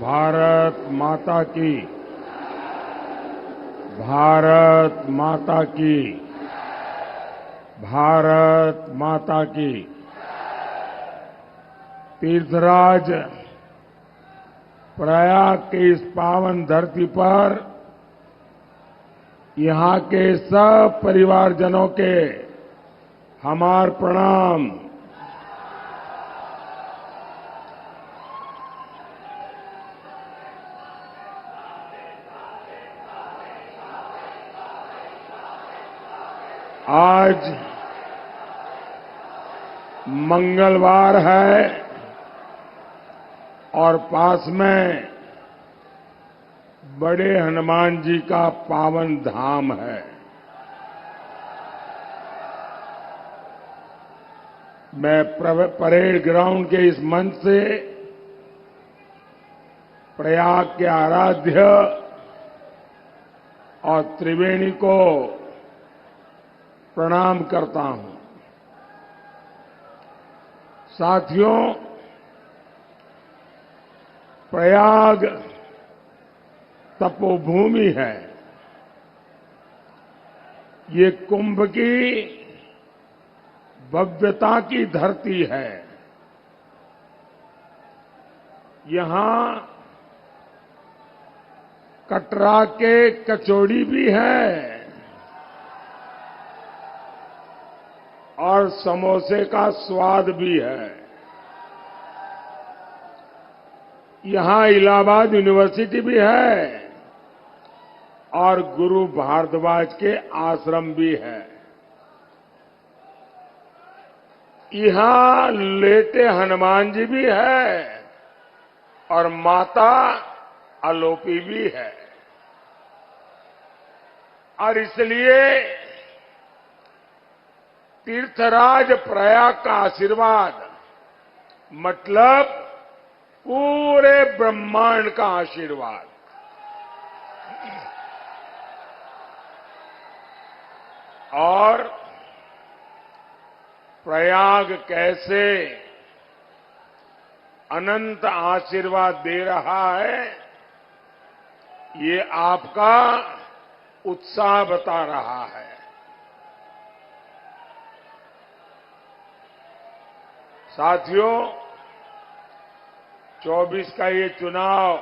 भारत माता की, भारत माता की, भारत माता की। तीर्थराज प्रयाग की इस पावन धरती पर यहां के सब परिवारजनों के हमार प्रणाम। आज मंगलवार है और पास में बड़े हनुमान जी का पावन धाम है। मैं परेड ग्राउंड के इस मंच से प्रयाग के आराध्य और त्रिवेणी को प्रणाम करता हूं। साथियों, प्रयाग तपोभूमि है। ये कुंभ की भव्यता की धरती है। यहां कटरा के कचौड़ी भी है और समोसे का स्वाद भी है। यहां इलाहाबाद यूनिवर्सिटी भी है और गुरु भारद्वाज के आश्रम भी है। यहां लेटे हनुमान जी भी है और माता आलोपी भी है। और इसलिए तीर्थराज प्रयाग का आशीर्वाद मतलब पूरे ब्रह्मांड का आशीर्वाद। और प्रयाग कैसे अनंत आशीर्वाद दे रहा है, ये आपका उत्साह बता रहा है। साथियों, 24 का ये चुनाव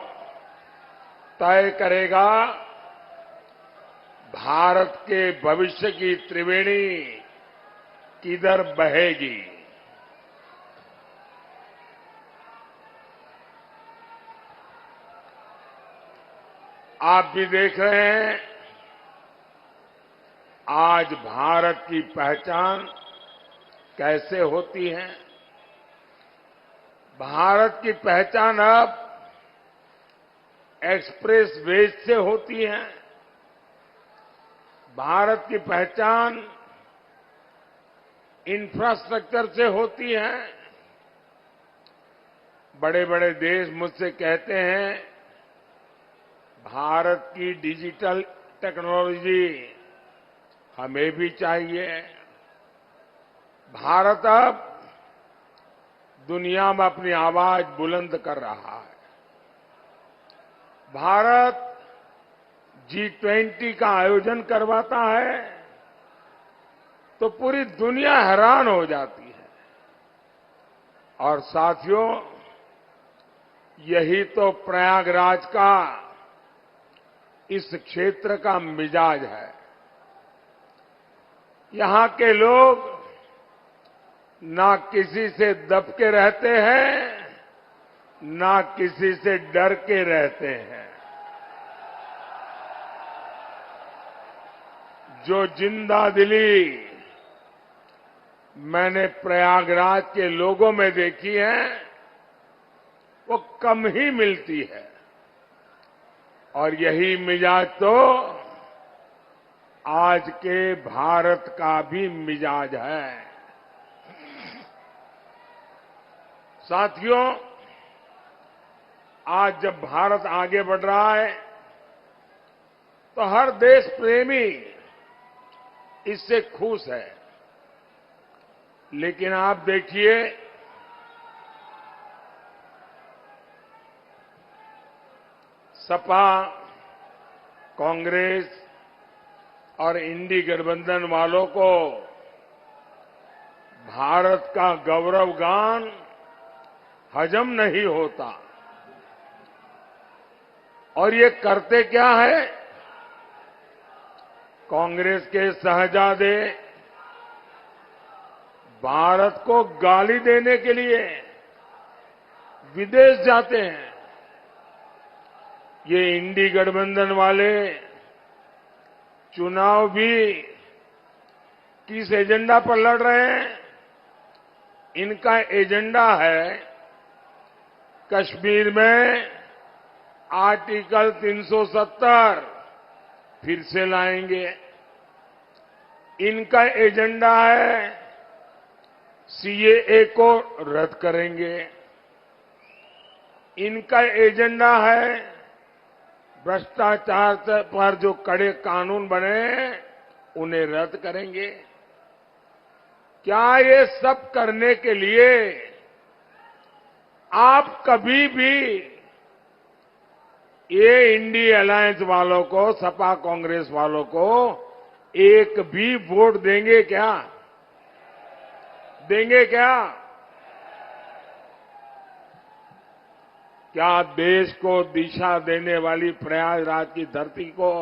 तय करेगा भारत के भविष्य की त्रिवेणी किधर बहेगी। आप भी देख रहे हैं, आज भारत की पहचान कैसे होती है। भारत की पहचान अब एक्सप्रेस वेज से होती है। भारत की पहचान इंफ्रास्ट्रक्चर से होती है। बड़े बड़े देश मुझसे कहते हैं, भारत की डिजिटल टेक्नोलॉजी हमें भी चाहिए। भारत अब दुनिया में अपनी आवाज बुलंद कर रहा है। भारत G20 का आयोजन करवाता है तो पूरी दुनिया हैरान हो जाती है। और साथियों, यही तो प्रयागराज का इस क्षेत्र का मिजाज है। यहां के लोग ना किसी से दब के रहते हैं, ना किसी से डर के रहते हैं। जो जिंदा दिली मैंने प्रयागराज के लोगों में देखी है, वो कम ही मिलती है। और यही मिजाज तो आज के भारत का भी मिजाज है। साथियों, आज जब भारत आगे बढ़ रहा है तो हर देश प्रेमी इससे खुश है। लेकिन आप देखिए, सपा, कांग्रेस और इंडी गठबंधन वालों को भारत का गौरव गान हजम नहीं होता। और ये करते क्या है? कांग्रेस के शहजादे भारत को गाली देने के लिए विदेश जाते हैं। ये इंडी गठबंधन वाले चुनाव भी किस एजेंडा पर लड़ रहे हैं? इनका एजेंडा है कश्मीर में आर्टिकल 370 फिर से लाएंगे। इनका एजेंडा है सीएए को रद्द करेंगे। इनका एजेंडा है भ्रष्टाचार पर जो कड़े कानून बने उन्हें रद्द करेंगे। क्या ये सब करने के लिए आप कभी भी ये इंडी अलायंस वालों को, सपा कांग्रेस वालों को एक भी वोट देंगे क्या? देंगे क्या? क्या देश को दिशा देने वाली प्रयागराज की धरती को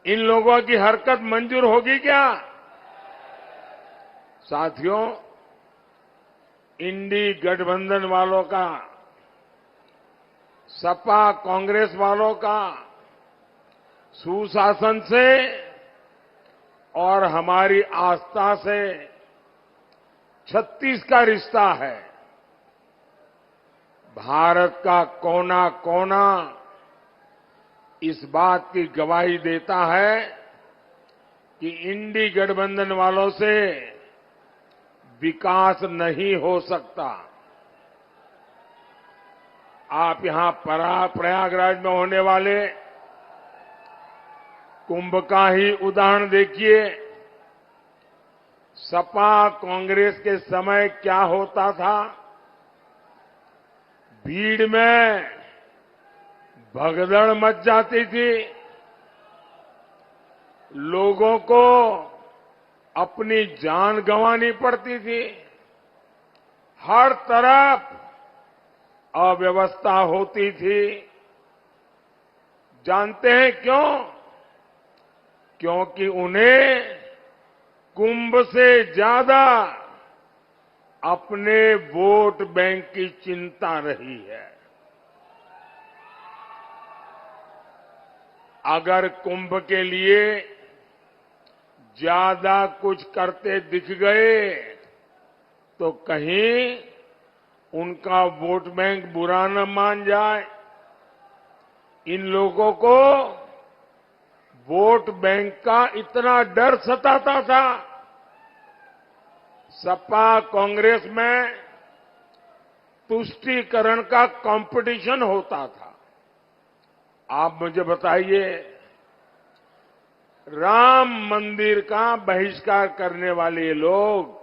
इन लोगों की हरकत मंजूर होगी क्या? साथियों, इंडी गठबंधन वालों का, सपा कांग्रेस वालों का सुशासन से और हमारी आस्था से 36 का रिश्ता है। भारत का कोना कोना इस बात की गवाही देता है कि इंडी गठबंधन वालों से विकास नहीं हो सकता। आप यहां प्रयागराज में होने वाले कुंभ का ही उदाहरण देखिए। सपा कांग्रेस के समय क्या होता था? भीड़ में भगदड़ मच जाती थी। लोगों को अपनी जान गंवानी पड़ती थी। हर तरफ अव्यवस्था होती थी। जानते हैं क्यों? क्योंकि उन्हें कुंभ से ज्यादा अपने वोट बैंक की चिंता रही है। अगर कुंभ के लिए ज्यादा कुछ करते दिख गए तो कहीं उनका वोट बैंक बुरा न मान जाए। इन लोगों को वोट बैंक का इतना डर सताता था। सपा कांग्रेस में तुष्टीकरण का कंपटीशन होता था। आप मुझे बताइए, राम मंदिर का बहिष्कार करने वाले लोग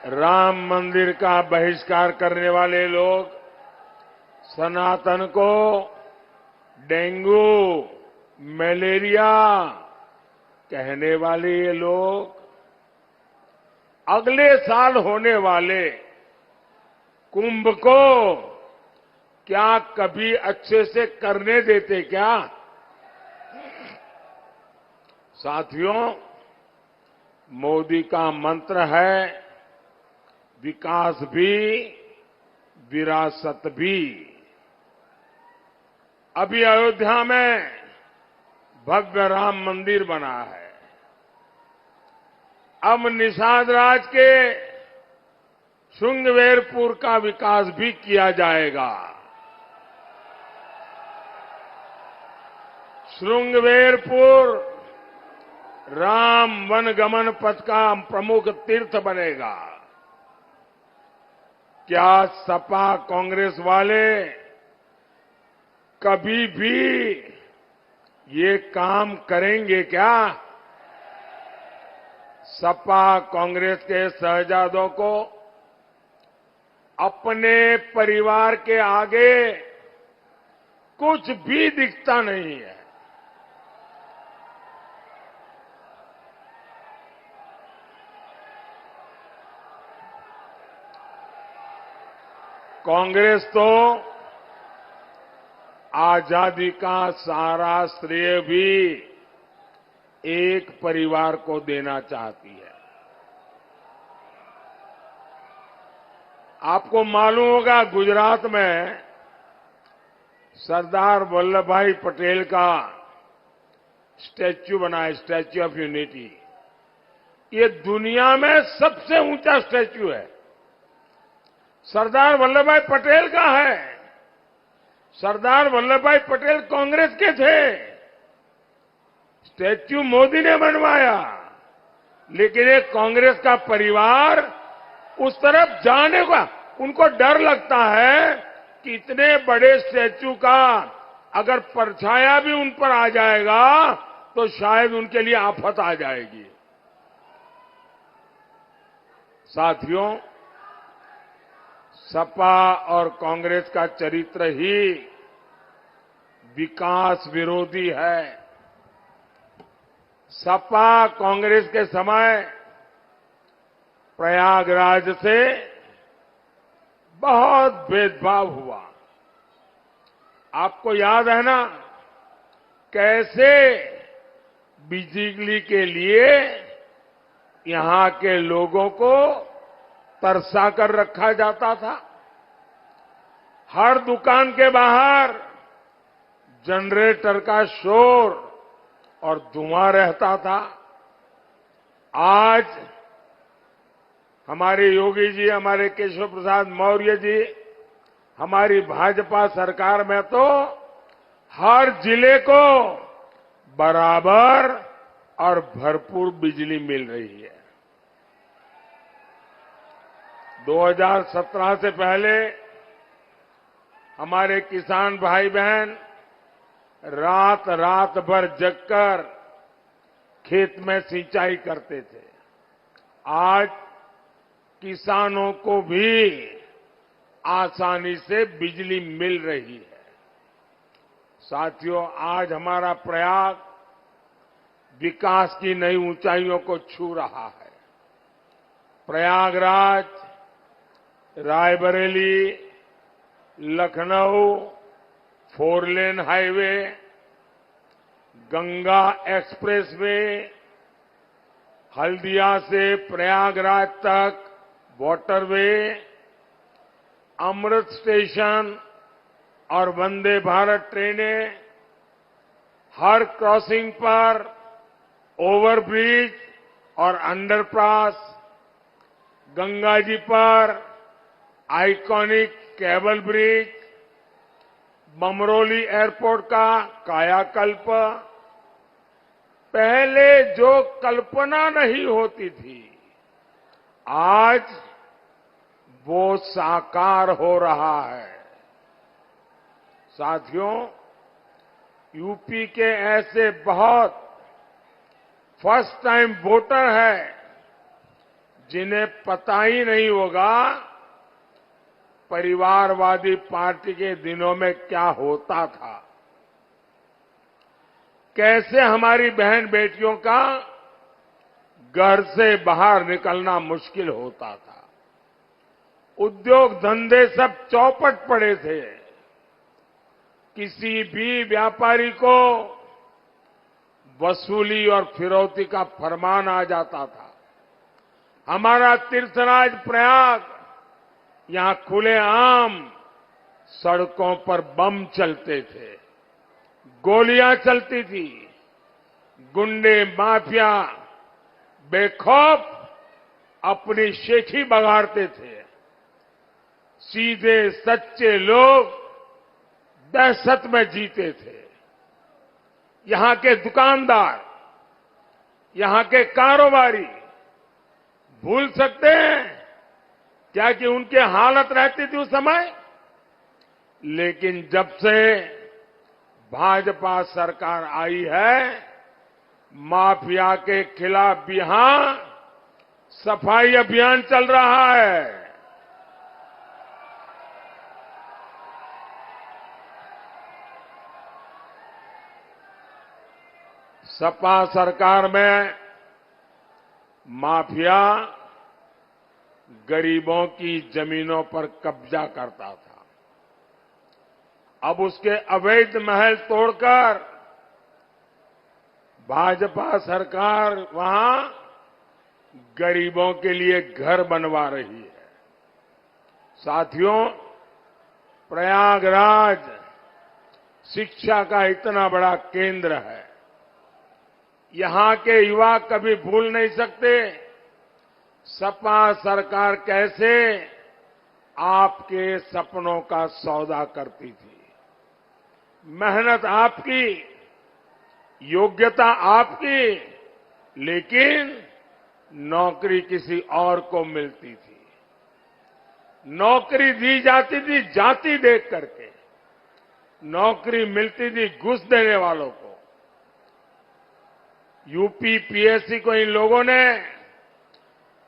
राम मंदिर का बहिष्कार करने वाले लोग, सनातन को डेंगू, मलेरिया कहने वाले ये लोग अगले साल होने वाले कुंभ को क्या कभी अच्छे से करने देते क्या? साथियों, मोदी का मंत्र है विकास भी, विरासत भी। अभी अयोध्या में भव्य राम मंदिर बना है। अब निषाद राज के श्रृंगवेरपुर का विकास भी किया जाएगा। श्रृंगवेरपुर राम वनगमन पथ का प्रमुख तीर्थ बनेगा। क्या सपा कांग्रेस वाले कभी भी ये काम करेंगे क्या? सपा कांग्रेस के शहजादों को अपने परिवार के आगे कुछ भी दिखता नहीं है। कांग्रेस तो आजादी का सारा श्रेय भी एक परिवार को देना चाहती है। आपको मालूम होगा, गुजरात में सरदार वल्लभ भाई पटेल का स्टैच्यू बना है, स्टैच्यू ऑफ यूनिटी। ये दुनिया में सबसे ऊंचा स्टैच्यू है, सरदार वल्लभ भाई पटेल का है। सरदार वल्लभ भाई पटेल कांग्रेस के थे, स्टैच्यू मोदी ने बनवाया, लेकिन एक कांग्रेस का परिवार उस तरफ जाने का उनको डर लगता है कि इतने बड़े स्टैच्यू का अगर परछाया भी उन पर आ जाएगा तो शायद उनके लिए आफत आ जाएगी। साथियों, सपा और कांग्रेस का चरित्र ही विकास विरोधी है। सपा कांग्रेस के समय प्रयागराज से बहुत भेदभाव हुआ। आपको याद है ना, कैसे बिजली के लिए यहां के लोगों को तरसा कर रखा जाता था। हर दुकान के बाहर जनरेटर का शोर और धुआं रहता था। आज हमारे योगी जी, हमारे केशव प्रसाद मौर्य जी, हमारी भाजपा सरकार में तो हर जिले को बराबर और भरपूर बिजली मिल रही है। 2017 से पहले हमारे किसान भाई बहन रात रात भर जगकर खेत में सिंचाई करते थे। आज किसानों को भी आसानी से बिजली मिल रही है। साथियों, आज हमारा प्रयाग विकास की नई ऊंचाइयों को छू रहा है। Prayagraj, Raebareli, Lucknow 4 lane highway, Ganga expressway, Haldia से प्रयागराज तक वाटरवे, अमृत स्टेशन और वंदे भारत ट्रेनें, हर क्रॉसिंग पर ओवरब्रिज और अंडरपास, गंगा जी पर iconic cable bridge, Bamrauli airport का कायाकल्प, पहले जो कल्पना नहीं होती थी आज वो साकार हो रहा है। साथियों, यूपी के ऐसे बहुत फर्स्ट टाइम वोटर हैं जिन्हें पता ही नहीं होगा परिवारवादी पार्टी के दिनों में क्या होता था, कैसे हमारी बहन बेटियों का घर से बाहर निकलना मुश्किल होता था। उद्योग धंधे सब चौपट पड़े थे। किसी भी व्यापारी को वसूली और फिरौती का फरमान आ जाता था। हमारा तीर्थराज प्रयाग, यहां खुलेआम सड़कों पर बम चलते थे, गोलियां चलती थी, गुंडे माफिया बेखौफ अपनी शेखी बगाड़ते थे। सीधे सच्चे लोग दहशत में जीते थे। यहां के दुकानदार, यहां के कारोबारी भूल सकते हैं क्या कि उनकी हालत रहती थी उस समय? लेकिन जब से भाजपा सरकार आई है, माफिया के खिलाफ यहां सफाई अभियान चल रहा है। सपा सरकार में माफिया गरीबों की जमीनों पर कब्जा करता था। अब उसके अवैध महल तोड़कर भाजपा सरकार वहां गरीबों के लिए घर बनवा रही है। साथियों, प्रयागराज शिक्षा का इतना बड़ा केंद्र है। यहां के युवा कभी भूल नहीं सकते सपा सरकार कैसे आपके सपनों का सौदा करती थी। मेहनत आपकी, योग्यता आपकी, लेकिन नौकरी किसी और को मिलती थी। नौकरी दी जाती थी जाति देख करके, नौकरी मिलती थी घुस देने वालों को। यूपी पीएससी को इन लोगों ने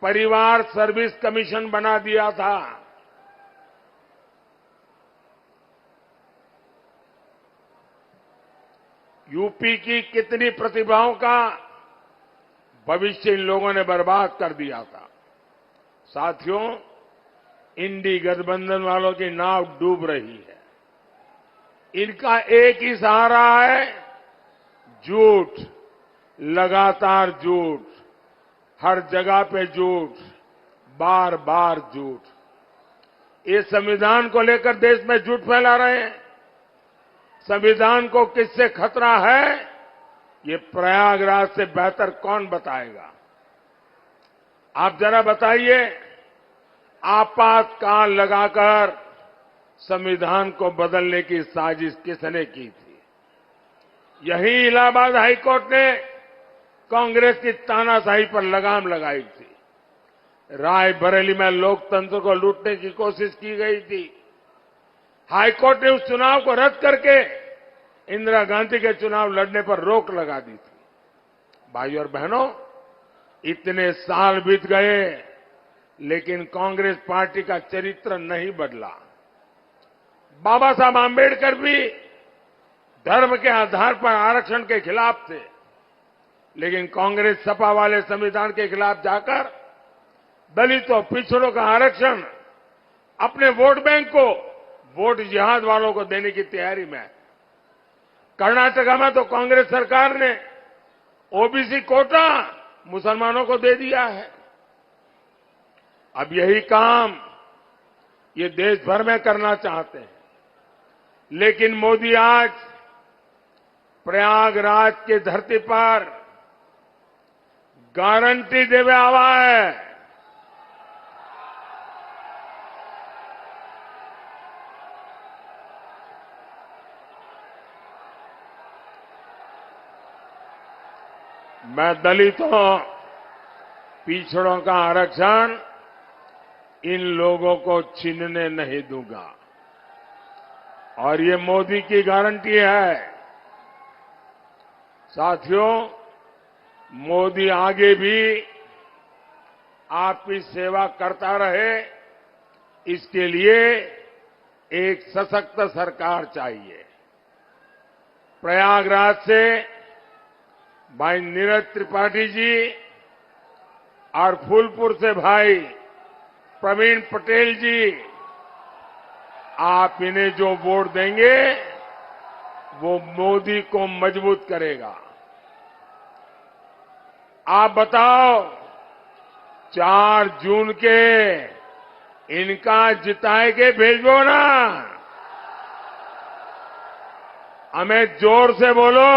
परिवार सर्विस कमीशन बना दिया था। यूपी की कितनी प्रतिभाओं का भविष्य इन लोगों ने बर्बाद कर दिया था। साथियों, इंडी गठबंधन वालों की नाव डूब रही है। इनका एक ही सहारा है, झूठ, लगातार झूठ, हर जगह पे झूठ, बार बार झूठ। ये संविधान को लेकर देश में झूठ फैला रहे हैं। संविधान को किससे खतरा है, ये प्रयागराज से बेहतर कौन बताएगा? आप जरा बताइए, आपातकाल लगाकर संविधान को बदलने की साजिश किसने की थी? यही इलाहाबाद हाईकोर्ट ने कांग्रेस की तानाशाही पर लगाम लगाई थी। रायबरेली में लोकतंत्र को लूटने की कोशिश की गई थी। हाईकोर्ट ने उस चुनाव को रद्द करके इंदिरा गांधी के चुनाव लड़ने पर रोक लगा दी थी। भाइयों और बहनों, इतने साल बीत गए लेकिन कांग्रेस पार्टी का चरित्र नहीं बदला। बाबा साहब आंबेडकर भी धर्म के आधार पर आरक्षण के खिलाफ थे, लेकिन कांग्रेस सपा वाले संविधान के खिलाफ जाकर दलितों, पिछड़ों का आरक्षण अपने वोट बैंक को, वोट जिहाद वालों को देने की तैयारी में। कर्नाटका में तो कांग्रेस सरकार ने ओबीसी कोटा मुसलमानों को दे दिया है। अब यही काम ये देश भर में करना चाहते हैं, लेकिन मोदी आज प्रयागराज की धरती पर गारंटी देवे आवा है। मैं दलितों, पिछड़ों का आरक्षण इन लोगों को छीनने नहीं दूंगा, और ये मोदी की गारंटी है। साथियों, मोदी आगे भी आपकी सेवा करता रहे, इसके लिए एक सशक्त सरकार चाहिए। प्रयागराज से भाई नीरज त्रिपाठी जी और फूलपुर से भाई प्रवीण पटेल जी, आप इन्हें जो वोट देंगे वो मोदी को मजबूत करेगा। आप बताओ, 4 जून के इनका जिताए के भेजो ना। हमें जोर से बोलो,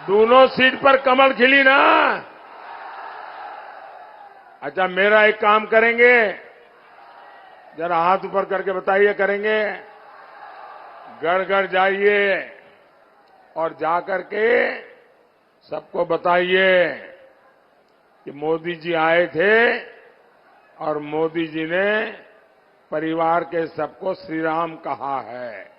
दोनों सीट पर कमल खिली ना। अच्छा, मेरा एक काम करेंगे, जरा हाथ ऊपर करके बताइए, करेंगे? घर घर जाइए और जाकर के सबको बताइए कि मोदी जी आए थे और मोदी जी ने परिवार के सबको श्री राम कहा है।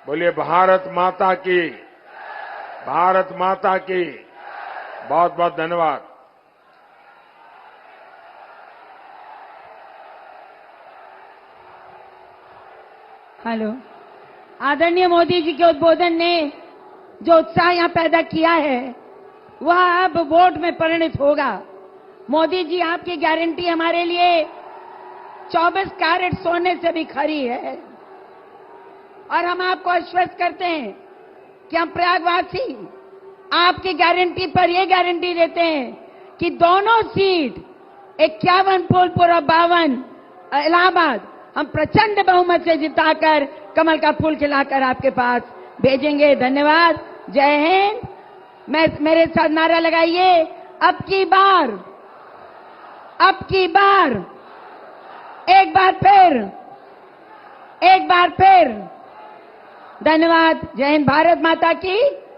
बोलिए भारत माता की, भारत माता की। बहुत बहुत धन्यवाद। हेलो, आदरणीय मोदी जी के उद्बोधन ने जो उत्साह यहां पैदा किया है वह अब वोट में परिणत होगा। मोदी जी, आपकी गारंटी हमारे लिए 24 कैरेट सोने से भी खरी है और हम आपको आश्वस्त करते हैं कि हम प्रयागवासी आपकी गारंटी पर यह गारंटी देते हैं कि दोनों सीट 51 फूलपुर और 52 इलाहाबाद हम प्रचंड बहुमत से जिताकर कमल का फूल खिलाकर आपके पास भेजेंगे। धन्यवाद। जय हिंद। मेरे साथ नारा लगाइए, अब की बार, एक बार फिर। धन्यवाद। जय हिंद। भारत माता की।